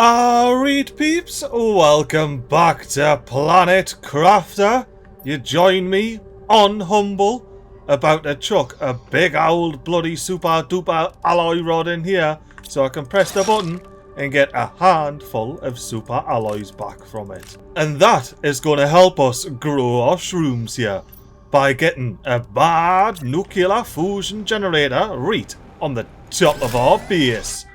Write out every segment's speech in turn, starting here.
Alright peeps, welcome back to Planet Crafter. You join me on Humble, about to chuck a big old bloody super duper alloy rod in here so I can press the button and get a handful of super alloys back from it. And that is going to help us grow our shrooms here by getting a bad nuclear fusion generator right on the top of our base.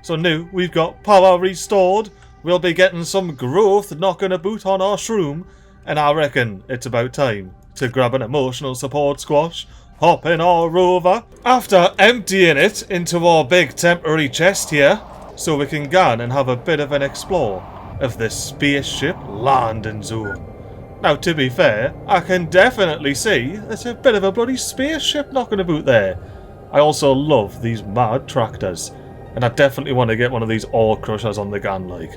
So now we've got power restored, we'll be getting some growth knocking about on our shroom, and I reckon it's about time to grab an emotional support squash, hop in our rover, after emptying it into our big temporary chest here, so we can go and have a bit of an explore of this spaceship landing zone. Now to be fair, I can definitely see there's a bit of a bloody spaceship knocking about there. I also love these mad tractors. And I definitely want to get one of these ore crushers on the gun, like.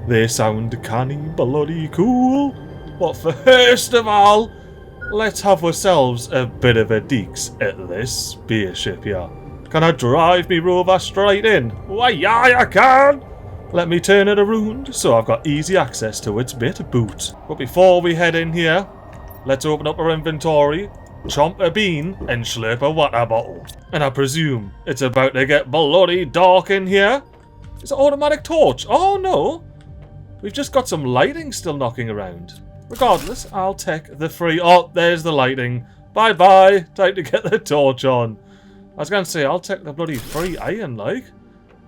They sound canny bloody cool. But first of all, let's have ourselves a bit of a deeks at this spaceship here. Can I drive me rover straight in? Why, yeah, I can! Let me turn it around so I've got easy access to its bit boot. But before we head in here, let's open up our inventory, chomp a bean, and slurp a water bottle. And I presume it's about to get bloody dark in here. It's an automatic torch. Oh no! We've just got some lighting still knocking around. Regardless, I'll take the free... Oh, there's the lighting. Bye bye. Time to get the torch on. I was going to say, I'll take the bloody free iron, like.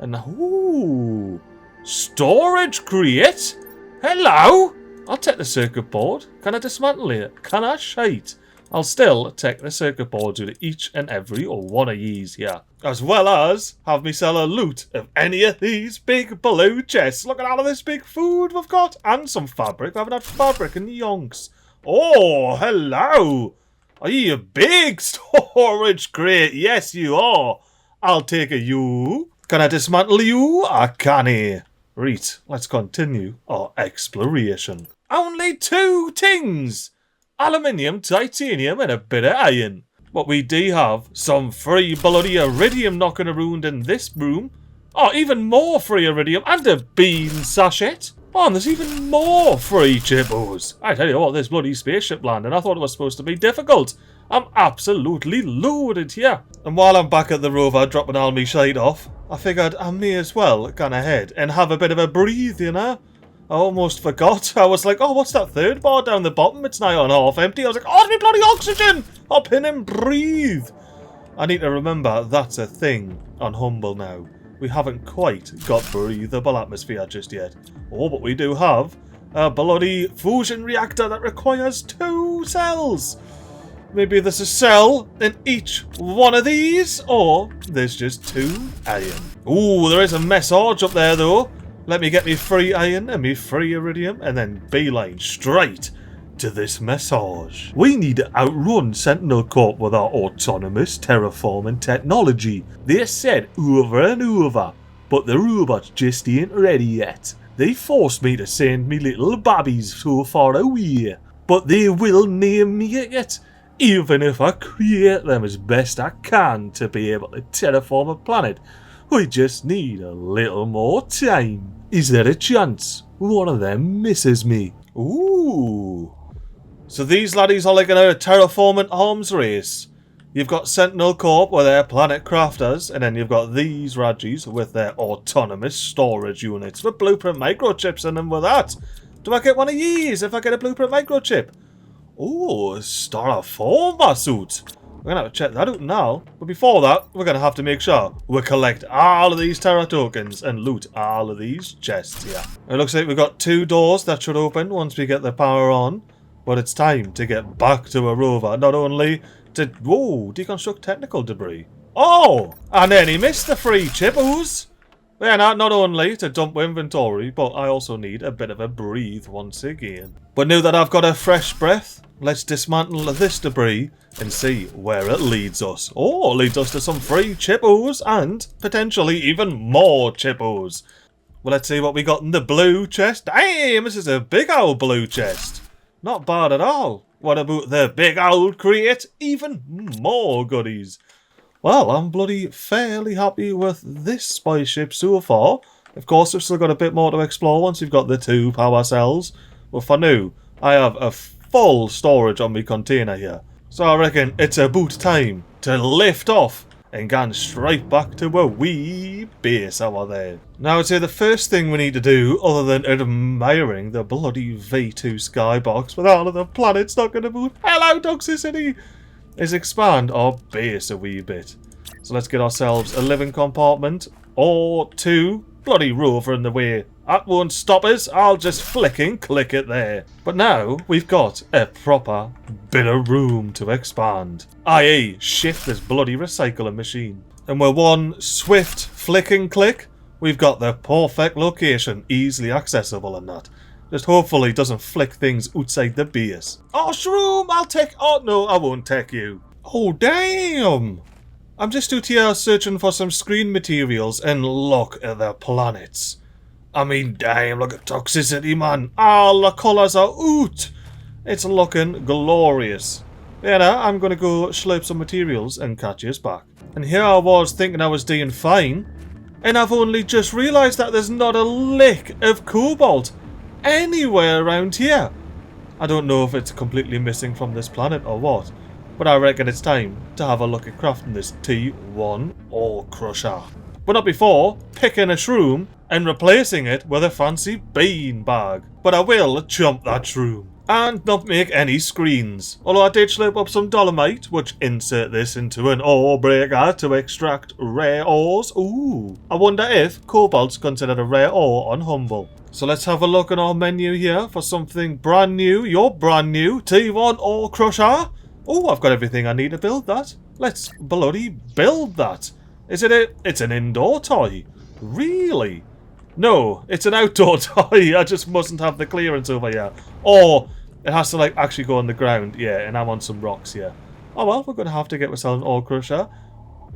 And ooh, storage crate? Hello? I'll take the circuit board. Can I dismantle it? Can I shite? I'll still take the circuit boards with each and every one of these here. As well as have me sell a loot of any of these big blue chests. Look at all of this big food we've got. And some fabric. We haven't had fabric in the yonks. Oh, hello. Are you a big storage crate? Yes, you are. I'll take a you. Can I dismantle you? I can't. Right, let's continue our exploration. Only 2 things. Aluminium, titanium, and a bit of iron. But we do have some free bloody iridium knocking around in this room. Oh, even more free iridium and a bean sachet. Oh, and there's even more free chippos. I tell you what, this bloody spaceship landing, I thought it was supposed to be difficult. I'm absolutely loaded here. And while I'm back at the rover dropping all my shite off, I figured I may as well go ahead and have a bit of a breathe, you know? I almost forgot. I was like, oh, what's that third bar down the bottom? It's now on half empty. I was like, oh, it's me bloody oxygen! Hop in and breathe! I need to remember that's a thing on Humble now. We haven't quite got breathable atmosphere just yet. Oh, but we do have a bloody fusion reactor that requires 2 cells. Maybe there's a cell in each one of these, or there's just 2 iron. Ooh, there is a massage up there though. Let me get me free iron and me free iridium and then beeline straight to this massage. We need to outrun Sentinel Corp with our autonomous terraforming technology. They said over and over, but the robots just ain't ready yet. They forced me to send me little babbies so far away, but they will name me it, even if I create them as best I can to be able to terraform a planet. We just need a little more time. Is there a chance one of them misses me? Ooh. So these laddies are like in a terraforming arms race. You've got Sentinel Corp with their planet crafters, and then you've got these Raggies with their autonomous storage units with blueprint microchips in them with that. Do I get one of these if I get a blueprint microchip? Ooh, a terraformer suit. We're going to have to check that out now. But before that, we're going to have to make sure we collect all of these Terra tokens and loot all of these chests here. It looks like we've got 2 doors that should open once we get the power on. But it's time to get back to a rover. Not only to, deconstruct technical debris. Oh! And then he missed the free chippos. Yeah, not only to dump inventory, but I also need a bit of a breathe once again. But now that I've got a fresh breath, let's dismantle this debris and see where it leads us. Oh, it leads us to some free chippos and potentially even more chippos. Well, let's see what we got in the blue chest. Damn, this is a big old blue chest. Not bad at all. What about the big old crate? Even more goodies. Well, I'm bloody fairly happy with this spaceship so far. Of course, we've still got a bit more to explore once we've got the 2 power cells. But for now, I have a full storage on my container here. So I reckon it's about time to lift off and go straight back to a wee base over there. Now I'd say the first thing we need to do, other than admiring the bloody V2 skybox with all of the planets knocking about, hello toxicity, is expand our base a wee bit. So let's get ourselves a living compartment, or 2. Bloody rover in the way. That won't stop us, I'll just flicking click it there. But now we've got a proper bit of room to expand, i.e. shift this bloody recycling machine. And with one swift flick and click, we've got the perfect location, easily accessible and that. Just hopefully doesn't flick things outside the base. Oh shroom, I'll take, oh no, I won't take you. Oh damn! I'm just out here searching for some screen materials and look at the planets. I mean, damn, look at toxicity, man. All the colours are out. It's looking glorious. Yeah, now, I'm going to go slurp some materials and catch us back. And here I was thinking I was doing fine, and I've only just realised that there's not a lick of cobalt anywhere around here. I don't know if it's completely missing from this planet or what. But I reckon it's time to have a look at crafting this T1 ore crusher. But not before picking a shroom and replacing it with a fancy bean bag. But I will chump that shroom and not make any screens. Although I did slip up some dolomite, which insert this into an ore breaker to extract rare ores. Ooh, I wonder if cobalt's considered a rare ore on Humble. So let's have a look at our menu here for something brand new. You're brand new. T1 ore crusher. Oh, I've got everything I need to build that. Let's bloody build that. Is it it's an indoor toy? Really? No, it's an outdoor toy. I just mustn't have the clearance over here. Or it has to like actually go on the ground. Yeah, and I'm on some rocks here. Oh well, we're going to have to get ourselves an ore crusher.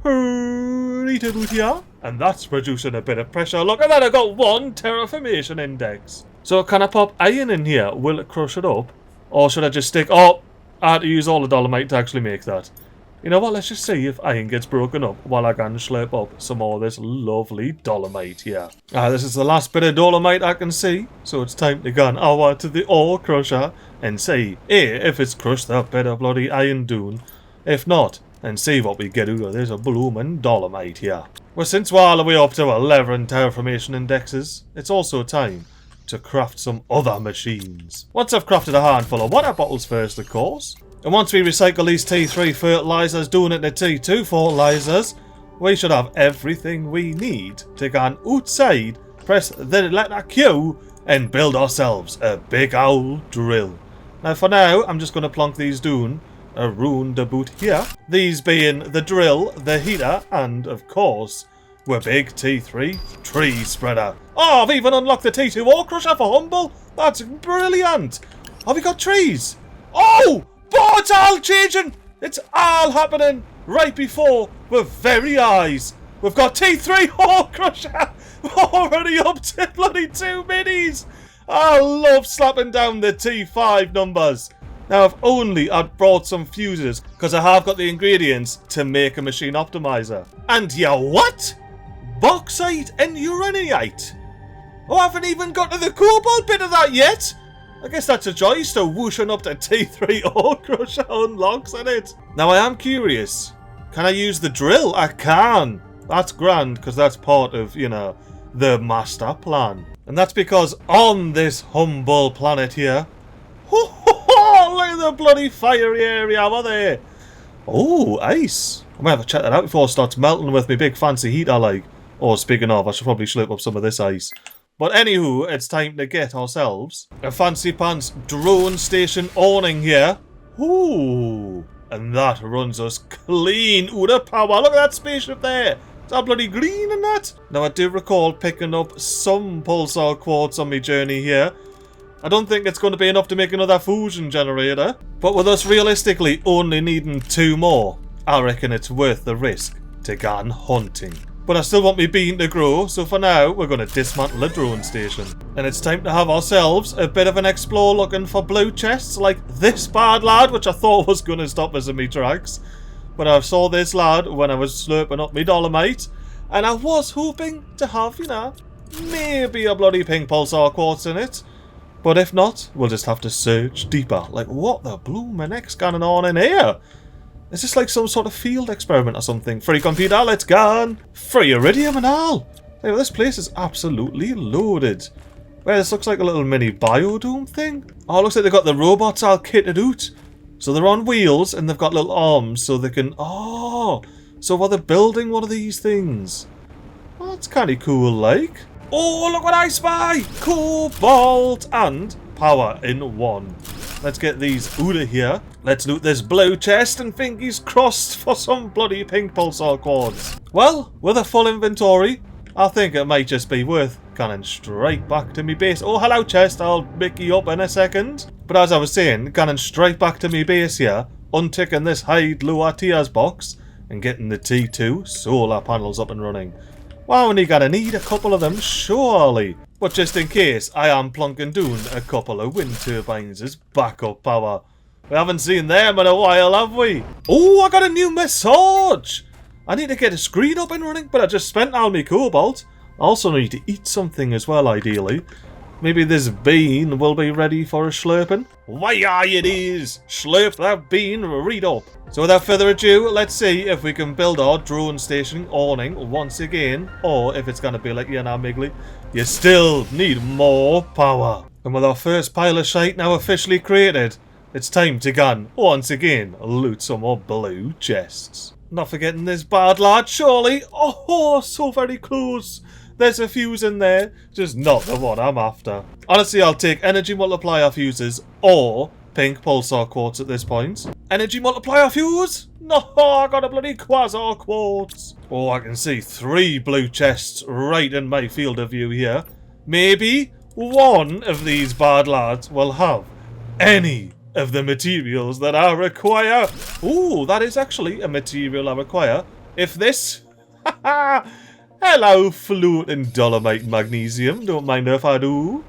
And that's producing a bit of pressure. Look at that, I got 1 terraformation index. So can I pop iron in here? Will it crush it up? Or should I just stick... Oh! I had to use all the dolomite to actually make that. You know what, let's just see if iron gets broken up while I can slurp up some more of this lovely dolomite here. This is the last bit of dolomite I can see, so it's time to go over to the ore crusher and see if it's crushed that bit of bloody iron dune. If not, then see what we get out of this blooming dolomite here. Well, since we're all the way up to 11 terraformation indexes, it's also time to craft some other machines. Once I've crafted a handful of water bottles first, of course, and once we recycle these T3 fertilizers doing it to T2 fertilizers, we should have everything we need to go outside, press the letter Q, and build ourselves a big old drill. Now for now, I'm just going to plonk these down around about here. These being the drill, the heater, and of course, we're big T3 tree spreader. Oh, I've even unlocked the T2 ore crusher for Humble. That's brilliant. Have we got trees? Oh, but it's all changing. It's all happening right before our very eyes. We've got T3 ore crusher. We're already up to bloody 2 minis. I love slapping down the T5 numbers. Now, if only I'd brought some fuses, because I have got the ingredients to make a machine optimizer. And yeah, what? Bauxite and uraninite. Oh, I haven't even got to the cobalt bit of that yet. I guess that's a joy, still whooshing up to T3 ore crusher unlocks in it. Now, I am curious. Can I use the drill? I can. That's grand, because that's part of, you know, the master plan. And that's because on this humble planet here... Oh, look at the bloody fiery area over there. Oh, ice. I might have to check that out before it starts melting with my big fancy heater, like. Oh, speaking of, I should probably slip up some of this ice. But anywho, it's time to get ourselves a fancy pants drone station awning here. Ooh, and that runs us clean out of power. Look at that spaceship there. It's all bloody green and that. Now, I do recall picking up some pulsar quartz on my journey here. I don't think it's going to be enough to make another fusion generator. But with us realistically only needing 2 more, I reckon it's worth the risk to go on hunting. But I still want my bean to grow, so for now, we're going to dismantle the drone station. And it's time to have ourselves a bit of an explore looking for blue chests like this bad lad, which I thought was going to stop us in me tracks. But I saw this lad when I was slurping up my dolomite, and I was hoping to have, you know, maybe a bloody pink pulsar quartz in it. But if not, we'll just have to search deeper. Like, what the blooming heck's going on in here? Is this like some sort of field experiment or something? Free computer, let's go! Free iridium and all! Hey, this place is absolutely loaded. Well, this looks like a little mini biodome thing. Oh, it looks like they've got the robots all kitted out. So they're on wheels and they've got little arms so they can... Oh! So while they're building one of these things. Oh, that's kind of cool, like. Oh, look what I spy! Cobalt and power in one. Let's get these out of here. Let's loot this blue chest and fingers crossed for some bloody pink pulsar quartz. Well, with a full inventory, I think it might just be worth gunning straight back to me base. Oh, hello chest, I'll pick you up in a second. But as I was saying, gunning straight back to me base here, unticking this hide lower tiers box, and getting the T2 solar panels up and running. We're only gonna need a couple of them, surely. But just in case, I am plunking down a couple of wind turbines as backup power. We haven't seen them in a while, have we? Oh, I got a new massage! I need to get a screen up and running, but I just spent all my cobalt. I also need to eat something as well, ideally. Maybe this bean will be ready for a slurping. Why it is! Slurp that bean right up. So without further ado, let's see if we can build our drone station awning once again. Or if it's going to be like you now, MiGly, you still need more power. And with our first pile of shite now officially created, it's time to gun once again loot some more blue chests. Not forgetting this bad lad, surely. Oh, so very close. There's a fuse in there, just not the one I'm after. Honestly, I'll take energy multiplier fuses or pink pulsar quartz at this point. Energy multiplier fuse? No, I got a bloody quasar quartz. Oh, I can see 3 blue chests right in my field of view here. Maybe one of these bad lads will have any of the materials that I require. Ooh, that is actually a material I require. If this... Hello, floating dolomite magnesium. Don't mind if I do.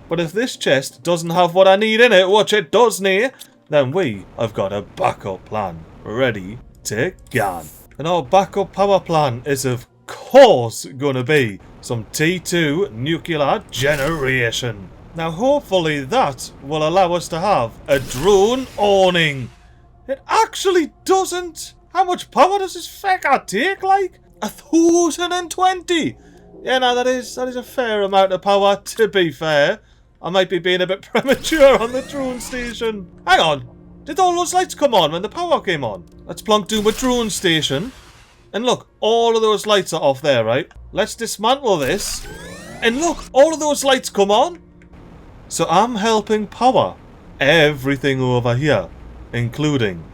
But if this chest doesn't have what I need in it, which it does need, then we have got a backup plan ready to go. And our backup power plan is of course going to be some T2 nuclear generation. Now hopefully that will allow us to have a drone awning. It actually doesn't. How much power does this fecker take, like? 1,020! Yeah, no, that is a fair amount of power, to be fair. I might be being a bit premature on the drone station. Hang on, did all those lights come on when the power came on? Let's plunk down a drone station. And look, all of those lights are off there, right? Let's dismantle this. And look, all of those lights come on. So I'm helping power everything over here, including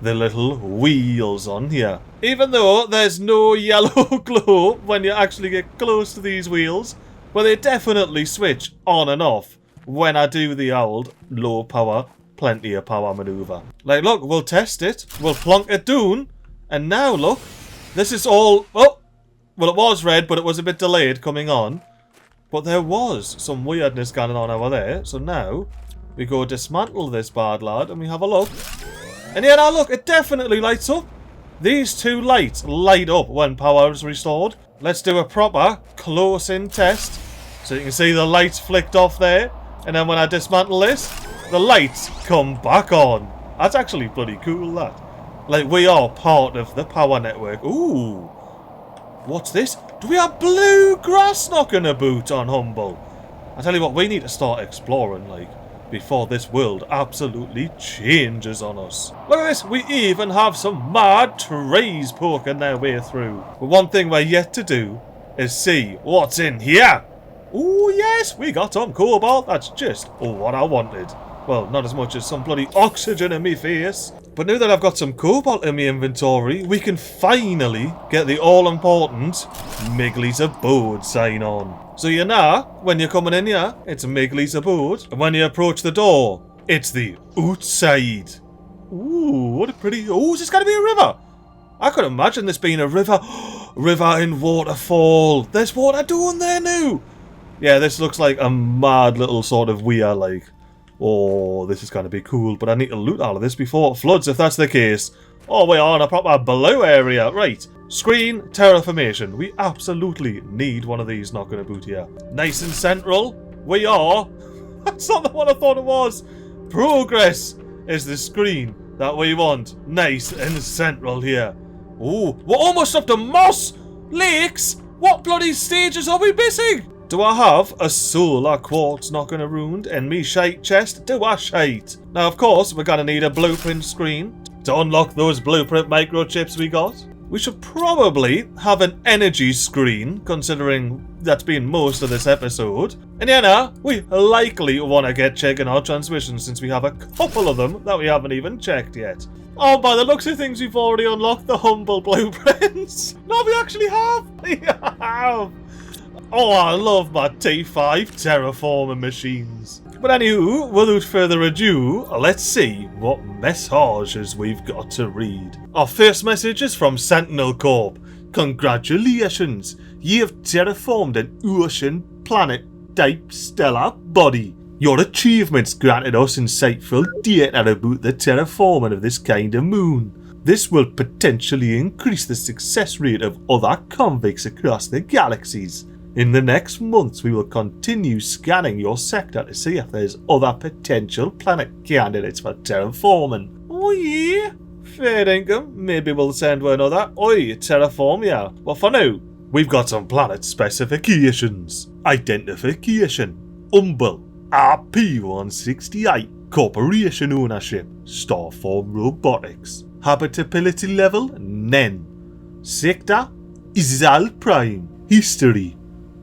the little wheels on here. Even though there's no yellow glow when you actually get close to these wheels, but they definitely switch on and off when I do the old low power, plenty of power maneuver. Like, look, we'll test it, we'll plonk it down, and now look, this is all... Oh, well, it was red, but it was a bit delayed coming on. But there was some weirdness going on over there, so now we go dismantle this bad lad and we have a look. And yeah, now look, it definitely lights up. These 2 lights light up when power is restored. Let's do a proper close-in test. So you can see the lights flicked off there. And then when I dismantle this, the lights come back on. That's actually bloody cool, that. Like, we are part of the power network. Ooh. What's this? Do we have blue grass knocking about on Humble? I tell you what, we need to start exploring, like, before this world absolutely changes on us. Look at this, we even have some mad trees poking their way through. But one thing we're yet to do is see what's in here. Ooh, yes, we got some cobalt. That's just what I wanted. Well, not as much as some bloody oxygen in me face. But now that I've got some cobalt in my inventory, we can finally get the all-important MiGly's Abode sign on. So you know, when you're coming in here, it's MiGly's Abode. And when you approach the door, it's the outside. Ooh, what a pretty... Oh, is this going to be a river? I could imagine this being a river. River in waterfall. There's water down there now. Yeah, this looks like a mad little sort of weir, like. Oh, this is going to be cool, but I need to loot all of this before it floods if that's the case. Oh, we are in a proper blue area. Right. Screen, terraformation. We absolutely need one of these knocking about here. Nice and central. We are. That's not the one I thought it was. Progress is the screen that we want. Nice and central here. Oh, we're almost up to Moss Lakes. What bloody stages are we missing? Do I have a solar quartz knocking around in me shite chest? Do I shite? Now, of course, we're going to need a blueprint screen to unlock those blueprint microchips we got. We should probably have an energy screen, considering that's been most of this episode. And yeah, now, we likely want to get checking our transmissions since we have a couple of them that we haven't even checked yet. Oh, by the looks of things, we've already unlocked the humble blueprints. No, we actually have. We have. Oh, I love my T5 terraforming machines. But anywho, without further ado, let's see what messages we've got to read. Our first message is from Sentinel Corp. Congratulations, you have terraformed an ocean planet-type stellar body. Your achievements granted us insightful data about the terraforming of this kind of moon. This will potentially increase the success rate of other convicts across the galaxies. In the next months, we will continue scanning your sector to see if there's other potential planet candidates for terraforming. Oh yeah, fair income. Maybe we'll send one another. Oi, terraform ya. But for now, we've got some planet specifications. Identification. Humble. RP-168. Corporation ownership. Starform robotics. Habitability level. Nen. Sector. Izal Prime. History.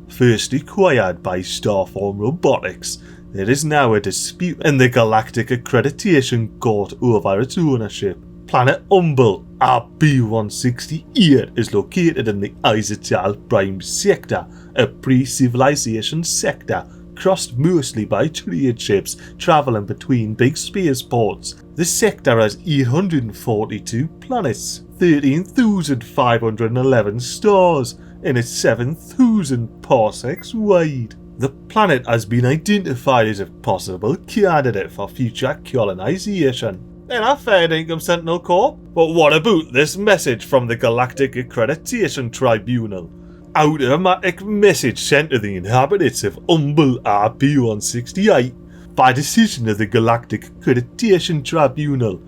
First acquired by Starform Robotics, there is now a dispute in the Galactic Accreditation Court over its ownership. Planet Humble RP-168 is located in the Izatal Prime sector, a pre-civilization sector crossed mostly by trade ships travelling between big spaceports. The sector has 842 planets, 13,511 stars, and it's 7,000 parsecs wide. The planet has been identified as a possible candidate for future colonization. And a fair income, Sentinel Corp. But what about this message from the Galactic Accreditation Tribunal? Automatic message sent to the inhabitants of Humble RP-168 by decision of the Galactic Accreditation Tribunal.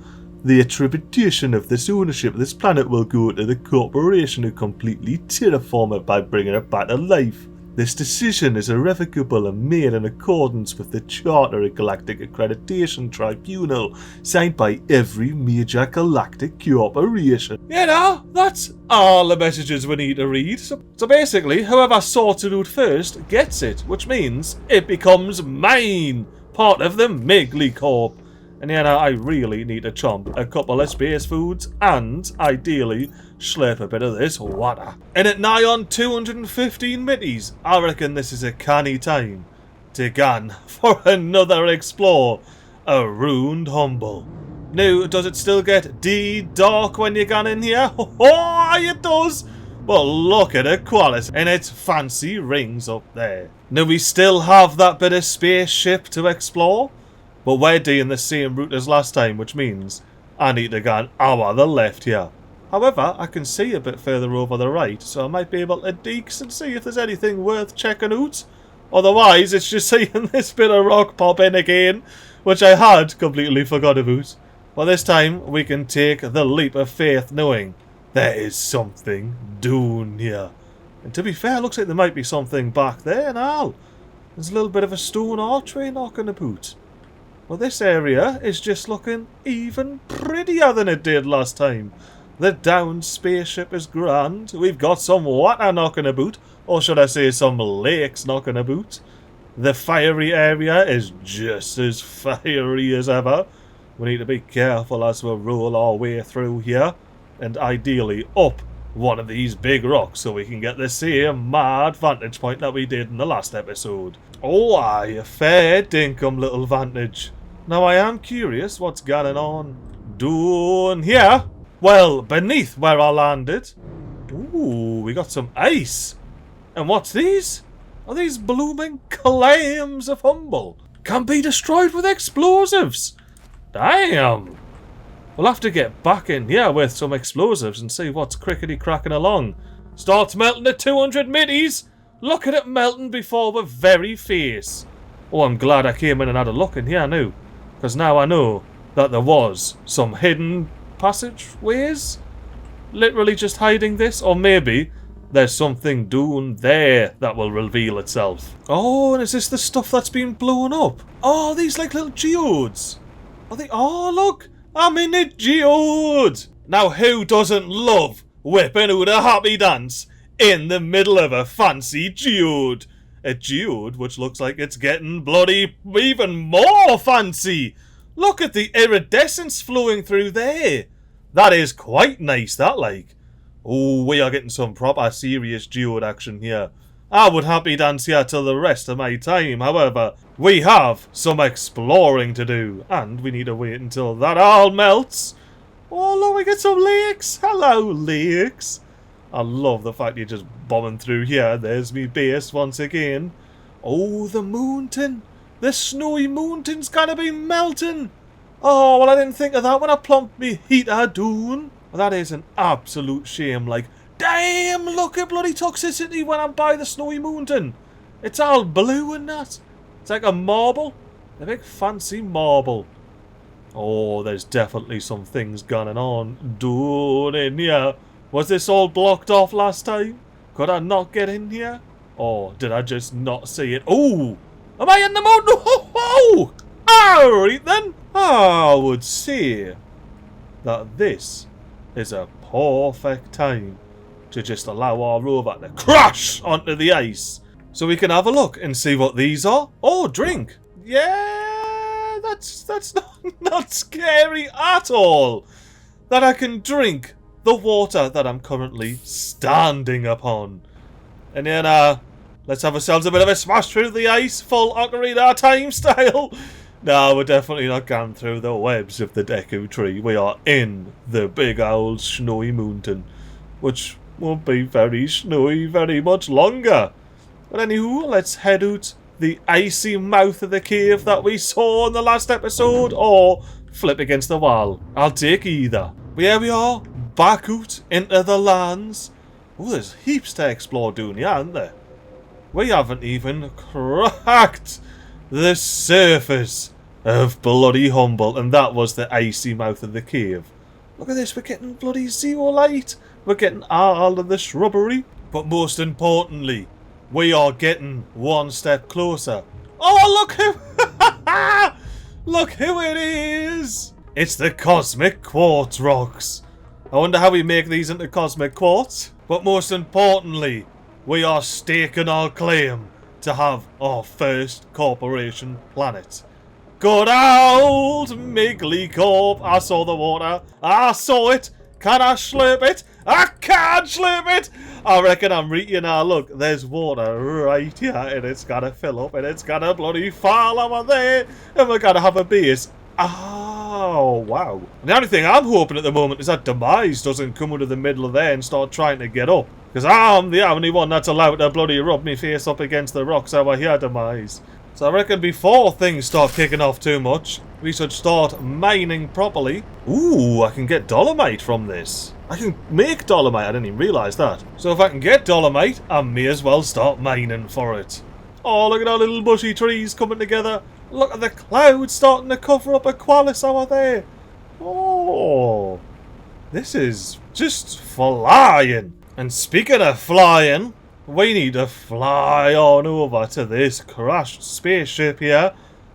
The attribution of this ownership of this planet will go to the corporation who completely terraform it by bringing it back to life. This decision is irrevocable and made in accordance with the Charter of Galactic Accreditation Tribunal, signed by every major galactic corporation. You know, that's all the messages we need to read. So basically, whoever sorts it out first gets it, which means it becomes mine, part of the MiGly Corp. And yeah, I really need to chomp a couple of space foods and, ideally, slurp a bit of this water. And at nigh on 215 middies, I reckon this is a canny time to gun for another explore around Humble. Now, does it still get dark when you gun in here? Oh, it does! But look at the quality and its fancy rings up there. Now, we still have that bit of spaceship to explore. But we're doing the same route as last time, which means I need to go an hour to the left here. However, I can see a bit further over the right, so I might be able to deeks and see if there's anything worth checking out. Otherwise, it's just seeing this bit of rock pop in again, which I had completely forgot about. But this time, we can take the leap of faith knowing there is something down here. And to be fair, looks like there might be something back there now. There's a little bit of a stone archway knocking about. Well, this area is just looking even prettier than it did last time. The downed spaceship is grand. We've got some water knocking about, or should I say some lakes knocking about. The fiery area is just as fiery as ever. We need to be careful as we roll our way through here, and ideally up one of these big rocks so we can get the same mad vantage point that we did in the last episode. Oh aye, a fair dinkum little vantage. Now I am curious what's going on down here. Well, beneath where I landed. Ooh, we got some ice. And what's these? Are these blooming claims of Humble? can be destroyed with explosives. Damn. We'll have to get back in here with some explosives and see what's crickety-cracking along. Starts melting at 200 middies. Look at it melting before we're very face. Oh, I'm glad I came in and had a look in here now. Because now I know that there was some hidden passageways. Literally just hiding this. Or maybe there's something down there that will reveal itself. Oh, and is this the stuff that's been blown up? Oh, these like little geodes. Are they? Oh, look. I'm in a geode. Now, who doesn't love whipping out a happy dance in the middle of a fancy geode? A geode which looks like it's getting bloody even more fancy. Look at the iridescence flowing through there. That is quite nice, that like. Oh, we are getting some proper serious geode action here. I would happy dance here till the rest of my time. However, we have some exploring to do. And we need to wait until that all melts. Oh, look, we get some lakes. Hello, lakes. I love the fact you're just bombing through here. There's me base once again. Oh, the mountain. The snowy mountain's gonna be melting. Oh, well, I didn't think of that when I plumped me heater down. That is an absolute shame. Like, damn, look at bloody toxicity when I'm by the snowy mountain. It's all blue and that. It's like a marble. A big fancy marble. Oh, there's definitely some things going on down in here. Was this all blocked off last time? Could I not get in here? Or did I just not see it? Oh! Am I in the mountain? Oh! Alright then! I would say that this is a perfect time to just allow our rover to crash onto the ice. So we can have a look and see what these are. Oh, drink! Yeah, that's not scary at all. That I can drink the water that I'm currently standing upon. And then, let's have ourselves a bit of a smash through the ice, full Ocarina of Time style. No, we're definitely not going through the webs of the Deku Tree. We are in the big old snowy mountain, which won't be very snowy very much longer. But anywho, let's head out the icy mouth of the cave that we saw in the last episode, or flip against the wall. I'll take either. But here we are, back out into the lands. Oh, there's heaps to explore down here, aren't there? We haven't even cracked the surface of bloody Humble, and that was the icy mouth of the cave. Look at this, we're getting bloody zeolite. We're getting all of the shrubbery. But most importantly, we are getting one step closer. Oh, look who... look who it is! It's the cosmic quartz rocks. I wonder how we make these into cosmic quartz. But most importantly, we are staking our claim to have our first corporation planet. Good old MiGly Corp. I saw the water. I saw it. Can I slurp it? I can't slurp it. I reckon I'm reaching now. Look, there's water right here, and it's gonna fill up, and it's gonna bloody fall over there, and we're gonna have a base. Oh, wow. The only thing I'm hoping at the moment is that Demise doesn't come into the middle of there and start trying to get up. Because I'm the only one that's allowed to bloody rub me face up against the rocks over here, Demise. So I reckon before things start kicking off too much, we should start mining properly. Ooh, I can get dolomite from this. I can make dolomite, I didn't even realise that. So if I can get dolomite, I may as well start mining for it. Oh, look at our little bushy trees coming together. Look at the clouds starting to cover up a Qualis over there. Oh, this is just flying. And speaking of flying, we need to fly on over to this crashed spaceship here,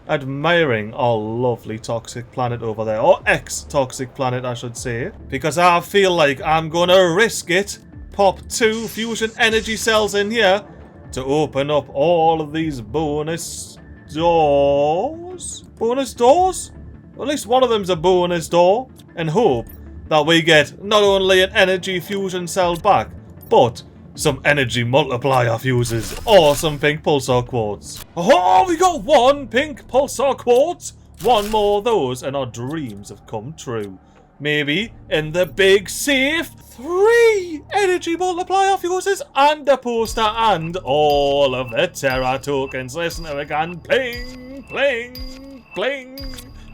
admiring our lovely toxic planet over there, or ex-toxic planet I should say, because I feel like I'm gonna risk it, pop 2 fusion energy cells in here to open up all of these bonus doors? Bonus doors? At least one of them's a bonus door, and hope that we get not only an energy fusion cell back, but some energy multiplier fuses, or some pink pulsar quartz. Oh, we got 1 pink pulsar quartz! 1 more of those, and our dreams have come true. Maybe in the big safe, 3 energy multiplier fuses, and a poster, and all of the Terra tokens. Listen to it again. Pink pling, pling,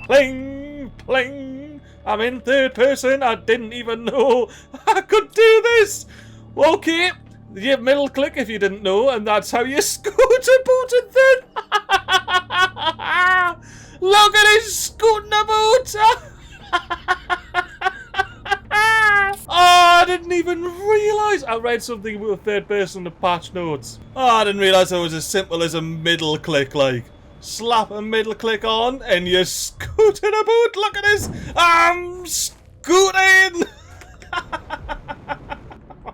pling, pling, pling. I'm in third person. I didn't even know I could do this. Okay, you middle click if you didn't know, and that's how you scoot a boat in third. Look at his scooting about. Oh, I didn't even realise. I read something about third person in the patch notes. Oh, I didn't realise it was as simple as a middle click, like. Slap a middle click on and you're scooting about. Look at this. I'm scooting.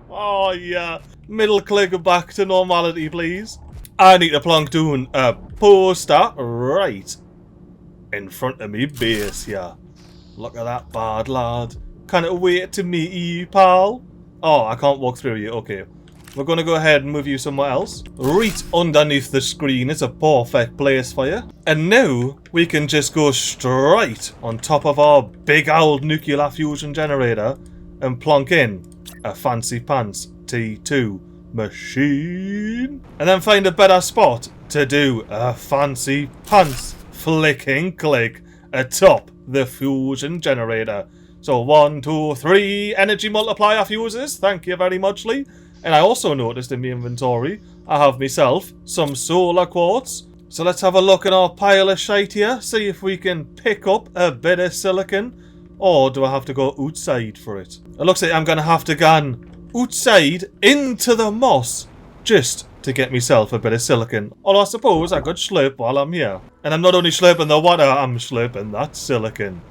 Oh, yeah. Middle click back to normality, please. I need to plonk down a poster right in front of me base here. Look at that bad lad. Can't wait to meet you, pal. Oh, I can't walk through you. Okay. We're going to go ahead and move you somewhere else. Right underneath the screen is a perfect place for you. And now we can just go straight on top of our big old nuclear fusion generator and plonk in a fancy pants T2 machine. And then find a better spot to do a fancy pants flicking click atop the fusion generator. So 1, 2, 3 energy multiplier fuses. Thank you very much, Lee. And I also noticed in my inventory, I have myself some solar quartz. So let's have a look at our pile of shite here. See if we can pick up a bit of silicon. Or do I have to go outside for it? It looks like I'm going to have to go outside into the moss just to get myself a bit of silicon. Or I suppose I could slurp while I'm here. And I'm not only slurping the water, I'm slurping that silicon.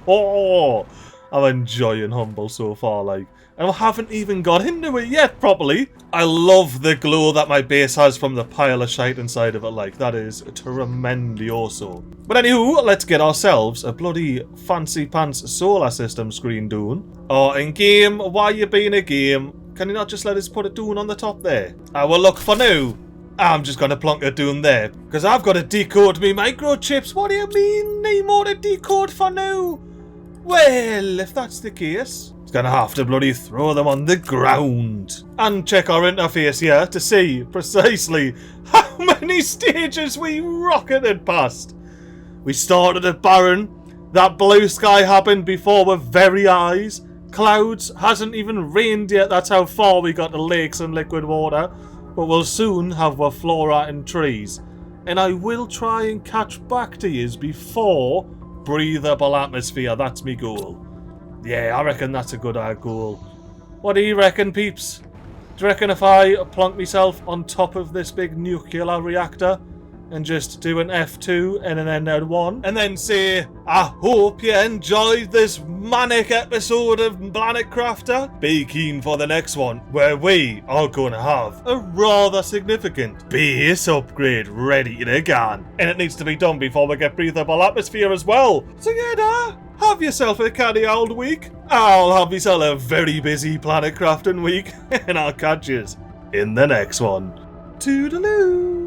Oh, I'm enjoying Humble so far, like. And I haven't even got into it yet properly. I love the glow that my base has from the pile of shite inside of it, like. That is tremendioso. But anywho, let's get ourselves a bloody fancy pants solar system screen doing. Oh, in game, why you being a game? Can you not just let us put it doing on the top there? Well, look, for now, I'm just going to plonk it down there. Because I've got to decode me microchips. What do you mean, need more to decode for now? Well, if that's the case, it's going to have to bloody throw them on the ground. And check our interface here to see precisely how many stages we rocketed past. We started at barren. That blue sky happened before our very eyes. Clouds hasn't even rained yet. That's how far we got to lakes and liquid water. But we'll soon have our flora and trees. And I will try and catch back to yous before breathable atmosphere. That's me goal. Yeah, I reckon that's a good goal. What do you reckon, peeps? Do you reckon if I plonk myself on top of this big nuclear reactor and just do an F2 and an N1 and then say, I hope you enjoyed this manic episode of Planet Crafter? Be keen for the next one, where we are going to have a rather significant base upgrade ready to go. And it needs to be done before we get breathable atmosphere as well. So yeah, have yourself a canny old week. I'll have myself a very busy Planet Crafting week, and I'll catch you in the next one. Toodaloo!